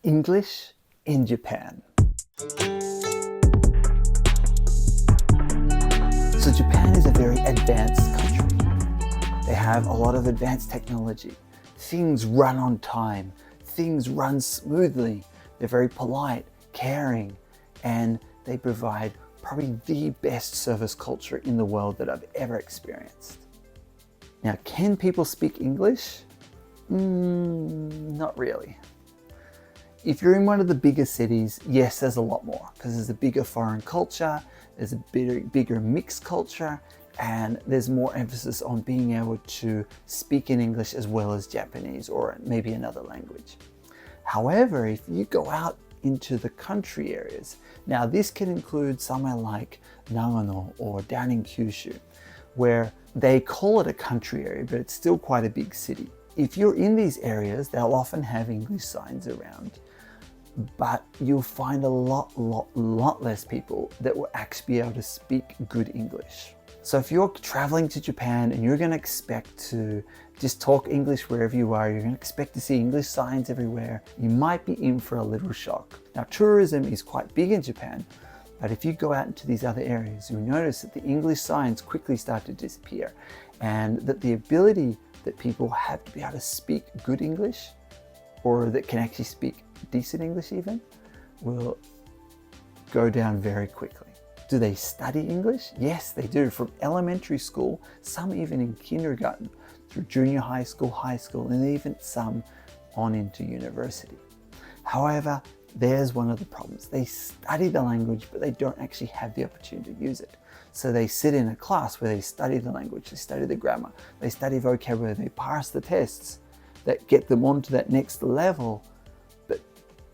English in Japan. So Japan is a very advanced country. They have a lot of advanced technology. Things run on time. Things run smoothly. They're very polite, caring, and they provide probably the best service culture in the world that I've ever experienced. Now, can people speak English? Not really. If you're in one of the bigger cities, yes, there's a lot more because there's a bigger foreign culture, there's a bigger mixed culture, and there's more emphasis on being able to speak in English as well as Japanese or maybe another language. However, if you go out into the country areas, now this can include somewhere like Nagano or down in Kyushu, where they call it a country area, but it's still quite a big city. If you're in these areas, they'll often have English signs around, but you'll find a lot less people that will actually be able to speak good English. So if you're traveling to Japan and you're going to expect to just talk English wherever you are, you're going to expect to see English signs everywhere, you might be in for a little shock. Now, tourism is quite big in Japan, but if you go out into these other areas, you'll notice that the English signs quickly start to disappear, and that the ability that people have to be able to speak good English, or that can actually speak decent English even, will go down very quickly. Do they study English? Yes, they do. From elementary school, some even in kindergarten, through junior high school, and even some on into university. However, there's one of the problems. They study the language, but they don't actually have the opportunity to use it. So they sit in a class where they study the language, they study the grammar, they study vocabulary, they pass the tests that get them onto that next level, but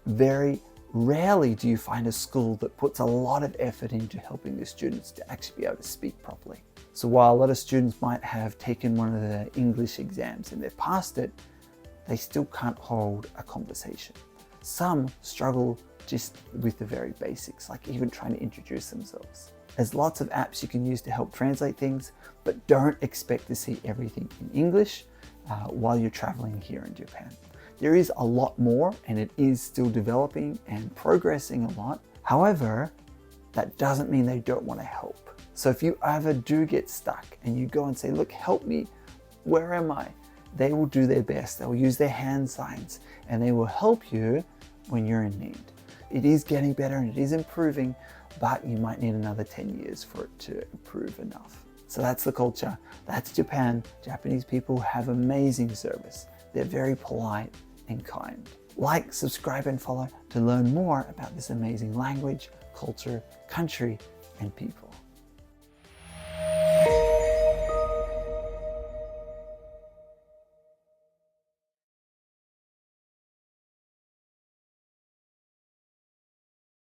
very rarely do you find a school that puts a lot of effort into helping the students to actually be able to speak properly. So while a lot of students might have taken one of the English exams and they've passed it, they still can't hold a conversation. Some struggle just with the very basics, like even trying to introduce themselves. There's lots of apps you can use to help translate things, but don't expect to see everything in English while you're traveling here in Japan. There is a lot more, and it is still developing and progressing a lot. However, that doesn't mean they don't want to help. So if you ever do get stuck and you go and say, look, help me, where am I? They will do their best. They will use their hand signs and they will help you when you're in need. It is getting better and it is improving, but you might need another 10 years for it to improve enough. So that's the culture. That's Japan. Japanese people have amazing service. They're very polite and kind. Like, subscribe, and follow to learn more about this amazing language, culture, country, and people.